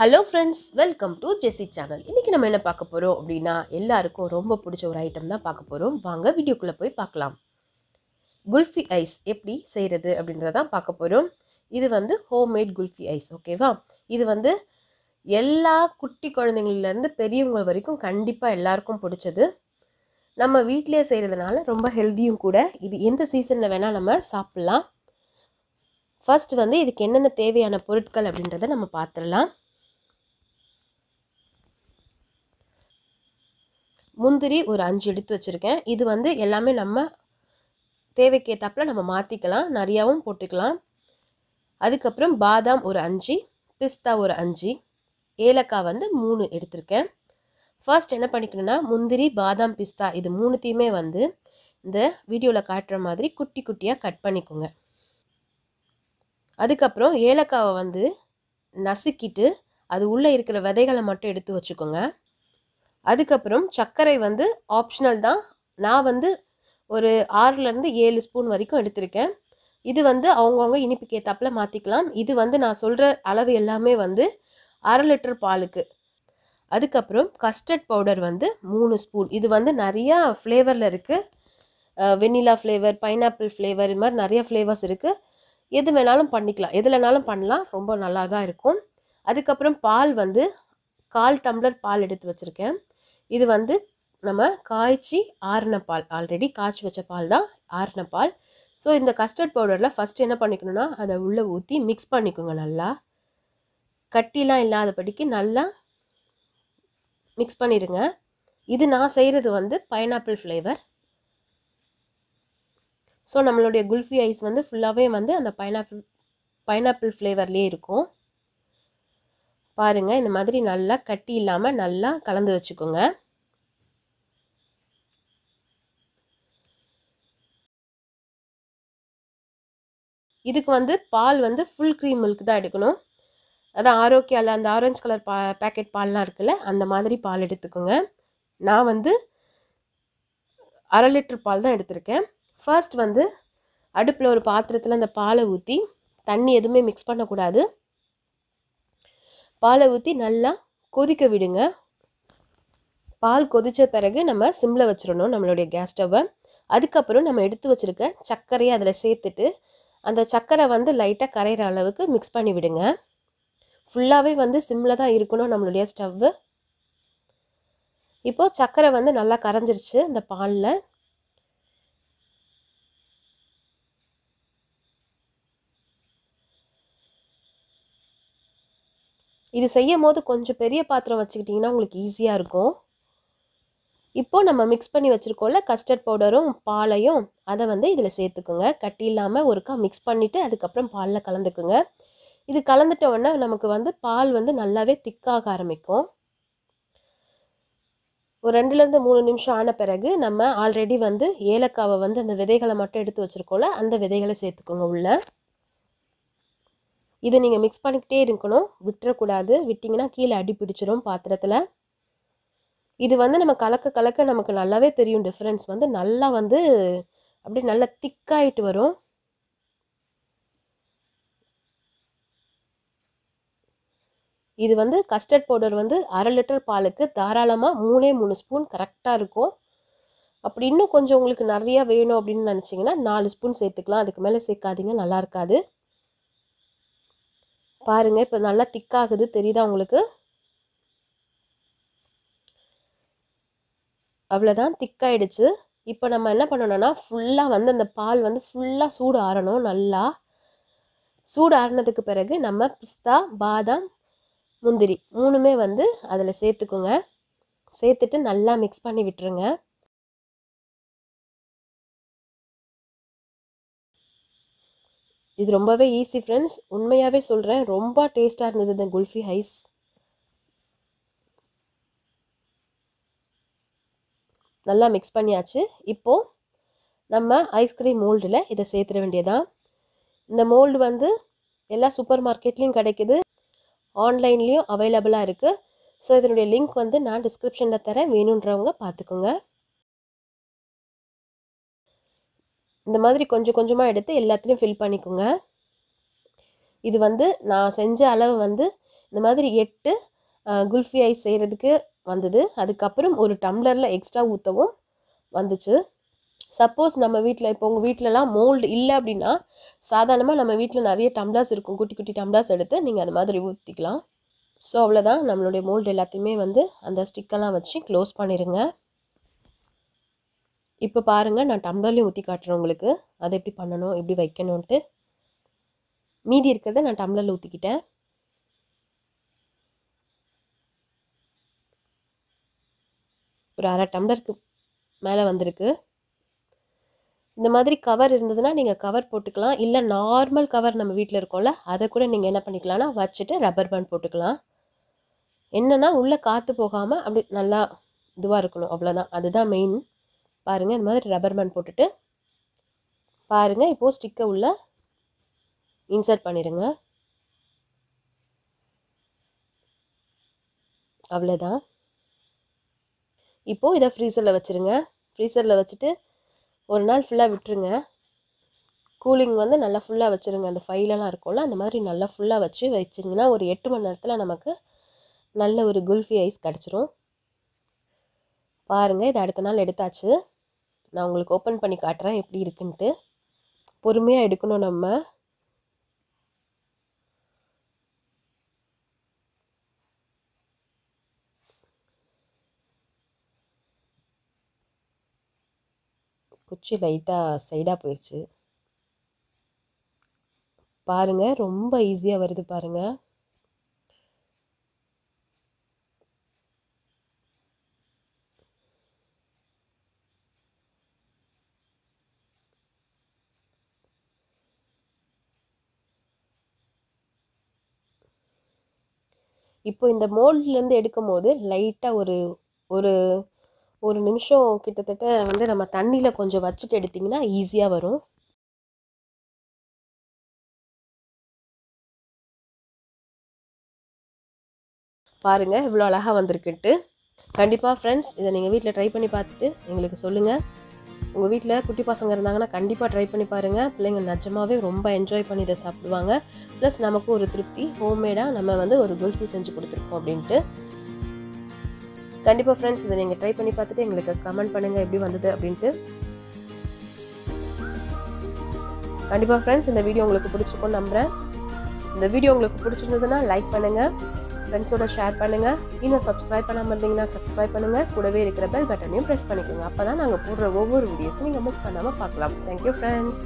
Hello friends, welcome to Jece channel. இன்னைக்கு நம்ம என்ன பார்க்க போறோம் அப்படினா எல்லாருக்கும் ரொம்ப பிடிச்ச ஒரு ஐட்டம் தான் பார்க்க போறோம். வாங்க வீடியோக்குள்ள போய் பார்க்கலாம். குல்ஃபி ஐஸ் எப்படி செய்யறது அப்படின்றத தான் பார்க்க போறோம். இது வந்து ஹோம்மேட் குல்ஃபி ஐஸ், ஓகேவா? இது வந்து எல்லா குட்டி குழந்தைங்கள்ல இருந்து பெரியவங்க வரைக்கும் கண்டிப்பா எல்லாருக்கும் பிடிச்சது. நம்ம வீட்லயே செய்யறதுனால ரொம்ப ஹெல்தியும் கூட. இது எந்த சீசன்ல வேணா நம்ம சாப்பிடலாம். ஃபர்ஸ்ட் வந்து இதுக்கு என்னென்ன தேவையான பொருட்கள் அப்படின்றத நம்ம பார்த்துடலாம். முந்திரி ஒரு 5 எடுத்து வச்சுருக்கேன். இது வந்து எல்லாமே நம்ம தேவைக்கேற்றாப்புல நம்ம மாற்றிக்கலாம், நிறையாவும் போட்டுக்கலாம். அதுக்கப்புறம் பாதாம் ஒரு 5, பிஸ்தா ஒரு 5, ஏலக்காய் வந்து 3 எடுத்திருக்கேன். ஃபர்ஸ்ட் என்ன பண்ணிக்கணும்னா முந்திரி, பாதாம், பிஸ்தா இது மூணுத்தையுமே வந்து இந்த வீடியோவில் காட்டுற மாதிரி குட்டி குட்டியாக கட் பண்ணிக்கோங்க. அதுக்கப்புறம் ஏலக்காவை வந்து நசுக்கிட்டு அது உள்ளே இருக்கிற விதைகளை மட்டும் எடுத்து வச்சுக்கோங்க. அதுக்கப்புறம் சர்க்கரை வந்து ஆப்ஷனல் தான். நான் வந்து ஒரு 6லேருந்து 7 ஸ்பூன் வரைக்கும் எடுத்திருக்கேன். இது வந்து அவங்கவுங்க இனிப்புக்கு ஏற்றாப்புல மாற்றிக்கலாம். இது வந்து நான் சொல்கிற அளவு எல்லாமே வந்து 1/2 லிட்டர் பாலுக்கு. அதுக்கப்புறம் கஸ்டர்ட் பவுடர் வந்து 3 ஸ்பூன். இது வந்து நிறையா ஃப்ளேவரில் இருக்குது. வெண்ணிலா ஃப்ளேவர், பைனாப்பிள் ஃப்ளேவர், இது மாதிரி நிறைய ஃப்ளேவர்ஸ் இருக்குது. எது வேணாலும் பண்ணிக்கலாம், எதுலனாலும் பண்ணலாம், ரொம்ப நல்லா தான் இருக்கும். அதுக்கப்புறம் பால் வந்து 1/4 டம்ளர் பால் எடுத்து வச்சுருக்கேன். இது வந்து நம்ம காய்ச்சி ஆறின பால், ஆல்ரெடி காய்ச்சி வச்ச பால் தான், ஆறின பால். ஸோ இந்த கஸ்டர்ட் பவுடரில் ஃபஸ்ட்டு என்ன பண்ணிக்கணும்னா அதை உள்ளே ஊற்றி மிக்ஸ் பண்ணிக்கோங்க. நல்லா கட்டிலாம் இல்லாதபடிக்கு நல்லா மிக்ஸ் பண்ணிடுங்க. இது நான் செய்கிறது வந்து பைனாப்பிள் ஃப்ளேவர். ஸோ நம்மளுடைய குல்ஃபி ஐஸ் வந்து ஃபுல்லாகவே வந்து அந்த பைனாப்பிள் ஃப்ளேவர்லேயே இருக்கும். பாருங்கள், இந்த மாதிரி நல்லா கட்டி இல்லாமல் நல்லா கலந்து வச்சுக்கோங்க. இதுக்கு வந்து பால் வந்து ஃபுல் க்ரீம் மில்க் தான் எடுக்கணும். அதான் ஆரோக்கியாவில் அந்த ஆரஞ்சு கலர் பேக்கெட் பால்லாம் இருக்குல்ல, அந்த மாதிரி பால் எடுத்துக்கோங்க. நான் வந்து 1/2 லிட்டர் பால் தான் எடுத்திருக்கேன். ஃபர்ஸ்ட் வந்து அடுப்பில் ஒரு பாத்திரத்தில் அந்த பாலை ஊற்றி, தண்ணி எதுவுமே மிக்ஸ் பண்ணக்கூடாது, பாலை ஊற்றி நல்லா கொதிக்க விடுங்க. பால் கொதித்த பிறகு நம்ம சிம்மில் வச்சிடணும் நம்மளுடைய கேஸ் ஸ்டவ்வை. அதுக்கப்புறம் நம்ம எடுத்து வச்சுருக்க சர்க்கரையை அதில் சேர்த்துட்டு அந்த சர்க்கரை வந்து லைட்டாக கரையிற அளவுக்கு மிக்ஸ் பண்ணி விடுங்க. ஃபுல்லாகவே வந்து சிம்மில் தான் இருக்கணும் நம்மளுடைய ஸ்டவ்வு. இப்போது சர்க்கரை வந்து நல்லா கரைஞ்சிருச்சு இந்த பாலில். இது செய்யும் போது கொஞ்சம் பெரிய பாத்திரம் வச்சுக்கிட்டிங்கன்னா உங்களுக்கு ஈஸியாக இருக்கும். இப்போது நம்ம மிக்ஸ் பண்ணி வச்சுருக்கோம்ல கஸ்டர்ட் பவுடரும் பாலையும், அதை வந்து இதில் சேர்த்துக்குங்க. கட்டி இல்லாமல் ஒருக்கா மிக்ஸ் பண்ணிவிட்டு அதுக்கப்புறம் பாலில் கலந்துக்குங்க. இது கலந்துட்ட உடனே நமக்கு வந்து பால் வந்து நல்லாவே திக்காக ஆரம்பிக்கும். ஒரு 2லேருந்து 3 நிமிஷம் ஆன பிறகு நம்ம ஆல்ரெடி வந்து ஏலக்காவை வந்து அந்த விதைகளை மட்டும் எடுத்து வச்சுருக்கோம்ல, அந்த விதைகளை சேர்த்துக்கோங்க உள்ள. இதை நீங்கள் மிக்ஸ் பண்ணிக்கிட்டே இருக்கணும், விட்டுறக்கூடாது. விட்டிங்கன்னா கீழே அடி பிடிச்சிரும் பாத்திரத்தில். இது வந்து நம்ம கலக்க கலக்க நமக்கு நல்லாவே தெரியும் டிஃப்ரென்ஸ் வந்து நல்லா வந்து அப்படியே நல்லா திக்காயிட்டு வரும். இது வந்து கஸ்டர்ட் பவுடர் வந்து 1/2 லிட்டர் பாலுக்கு தாராளமாக 3 ஸ்பூன் கரெக்டாக இருக்கும். அப்படி இன்னும் கொஞ்சம் உங்களுக்கு நிறையா வேணும் அப்படின்னு நினச்சிங்கன்னா 4 ஸ்பூன் சேர்த்துக்கலாம். அதுக்கு மேலே சேர்க்காதீங்க, நல்லா இருக்காது. பாருங்கள், இப்போ நல்லா திக்காகுது, தெரியுதா உங்களுக்கு? அவ்வளோதான், திக்காயிடுச்சு. இப்போ நம்ம என்ன பண்ணணும்னா ஃபுல்லாக வந்து அந்த பால் வந்து ஃபுல்லாக சூடு ஆறணும். நல்லா சூடு ஆறினதுக்கு பிறகு நம்ம பிஸ்தா, பாதாம், முந்திரி 3மே வந்து அதில் சேர்த்துக்குங்க. சேர்த்துட்டு நல்லா மிக்ஸ் பண்ணி விட்டுருங்க. இது ரொம்பவே ஈஸி ஃப்ரெண்ட்ஸ், உண்மையாகவே சொல்கிறேன். ரொம்ப டேஸ்ட்டாக இருந்தது இந்த குல்ஃபி ஐஸ். நல்லா மிக்ஸ் பண்ணியாச்சு. இப்போது நம்ம ஐஸ்கிரீம் மோல்டில் இதை சேர்த்துட வேண்டியதான். இந்த மோல்டு வந்து எல்லா சூப்பர் மார்க்கெட்லேயும் கிடைக்குது, ஆன்லைன்லேயும் அவைலபிளாக இருக்குது. ஸோ இதனுடைய லிங்க் வந்து நான் டிஸ்கிரிப்ஷனில் தரேன், வேணுன்றவங்க பார்த்துக்கோங்க. இந்த மாதிரி கொஞ்சம் கொஞ்சமாக எடுத்து எல்லாத்துலேயும் ஃபில் பண்ணிக்கோங்க. இது வந்து நான் செஞ்ச அளவு வந்து இந்த மாதிரி 8 குல்ஃபி ஐஸ் செய்கிறதுக்கு வந்தது. அதுக்கப்புறம் ஒரு டம்ளரில் எக்ஸ்ட்ரா ஊற்றவும் வந்துச்சு. சப்போஸ் நம்ம வீட்டில் இப்போ உங்கள் வீட்டிலலாம் மோல்டு இல்லை அப்படின்னா சாதாரணமாக நம்ம வீட்டில் நிறைய டம்ளர்ஸ் இருக்கும், குட்டி குட்டி டம்ளர்ஸ் எடுத்து நீங்கள் அது மாதிரி ஊற்றிக்கலாம். ஸோ அவ்வளோதான், நம்மளுடைய மோல்டு எல்லாத்தையுமே வந்து அந்த ஸ்டிக்கெல்லாம் வச்சு க்ளோஸ் பண்ணிடுங்க. இப்போ பாருங்கள், நான் டம்ளர்லேயும் ஊற்றி காட்டுறேன் உங்களுக்கு அதை எப்படி பண்ணணும், எப்படி வைக்கணுன்ட்டு. மீதி இருக்கிறத நான் டம்ளரில் ஊற்றிக்கிட்டேன். ஒரு அரை டம்ளருக்கு மேலே வந்திருக்கு. இந்த மாதிரி கவர் இருந்ததுன்னா நீங்கள் கவர் போட்டுக்கலாம், இல்லை நார்மல் கவர் நம்ம வீட்டில் இருக்கோம்ல அதை கூட நீங்கள் என்ன பண்ணிக்கலாம்னா வச்சுட்டு ரப்பர் பேண்ட் போட்டுக்கலாம். என்னென்னா உள்ளே காற்று போகாமல் அப்படி நல்லா இதுவாக இருக்கணும், அவ்வளோதான், அதுதான் மெயின். பாருங்கள், இந்த மாதிரி ரப்பர் பேண்ட் போட்டுட்டு பாருங்கள், இப்போது ஸ்டிக்கை உள்ளே இன்சர்ட் பண்ணிடுங்க. அவ்வளோதான். இப்போது இதை ஃப்ரீசரில் வச்சுருங்க. ஃப்ரீசரில் வச்சுட்டு ஒரு நாள் ஃபுல்லாக விட்டுருங்க. கூலிங் வந்து நல்லா ஃபுல்லாக வச்சுருங்க. அந்த ஃபைலெல்லாம் இருக்கும்ல அந்த மாதிரி நல்லா ஃபுல்லாக வச்சிங்கன்னா ஒரு 8 மணி நேரத்தில் நமக்கு நல்ல ஒரு குல்ஃபி ஐஸ் கிடச்சிரும். பாருங்கள், இது அடுத்த நாள் எடுத்தாச்சு. நான் உங்களுக்கு ஓப்பன் பண்ணி காட்டுறேன் எப்படி இருக்குன்ட்டு. பொறுமையாக எடுக்கணும் நம்ம. குச்சி லைட்டாக சைடாக போயிடுச்சு. பாருங்கள், ரொம்ப ஈஸியாக வருது பாருங்கள். இப்போ இந்த மோல்ட்லேருந்து எடுக்கும் போது லைட்டாக ஒரு ஒரு ஒரு நிமிஷம் கிட்டத்தட்ட வந்து நம்ம தண்ணியில் கொஞ்சம் வச்சுட்டு எடுத்திங்கன்னா ஈஸியாக வரும். பாருங்கள் இவ்வளோ அழகாக வந்திருக்குன்ட்டு. கண்டிப்பாக ஃப்ரெண்ட்ஸ் இதை நீங்கள் வீட்டில் ட்ரை பண்ணி பார்த்துட்டு எங்களுக்கு சொல்லுங்கள். உங்கள் வீட்டில் குட்டி பசங்க இருந்தாங்கன்னா கண்டிப்பாக ட்ரை பண்ணி பாருங்கள். பிள்ளைங்க நிஜமாகவே ரொம்ப என்ஜாய் பண்ணி இதை சாப்பிடுவாங்க. ப்ளஸ் நமக்கும் ஒரு திருப்தி, ஹோம்மேடாக நம்ம வந்து ஒரு குல்ஃபி செஞ்சு கொடுத்துருக்கோம் அப்படின்ட்டு. கண்டிப்பாக ஃப்ரெண்ட்ஸ் இதை நீங்கள் ட்ரை பண்ணி பார்த்துட்டு எங்களுக்கு கமெண்ட் பண்ணுங்கள் எப்படி வந்தது அப்படின்ட்டு. கண்டிப்பாக ஃப்ரெண்ட்ஸ் இந்த வீடியோ உங்களுக்கு பிடிச்சிருக்கும்னு நம்புகிறேன். இந்த வீடியோ உங்களுக்கு பிடிச்சிருந்ததுன்னா லைக் பண்ணுங்கள், ஃப்ரெண்ட்ஸோட ஷேர் பண்ணுங்கள். இன்னும் சப்ஸ்கிரைப் பண்ணாமல் இருந்தீங்கன்னா சப்ஸ்கிரைப் பண்ணுங்கள். கூடவே இருக்கிற பெல் பட்டனையும் ப்ரெஸ் பண்ணிக்கோங்க. அப்போ தான் நாங்கள் போடுற ஒவ்வொரு வீடியோஸும் நீங்கள் மிஸ் பண்ணாமல் பார்க்கலாம். Thank you friends.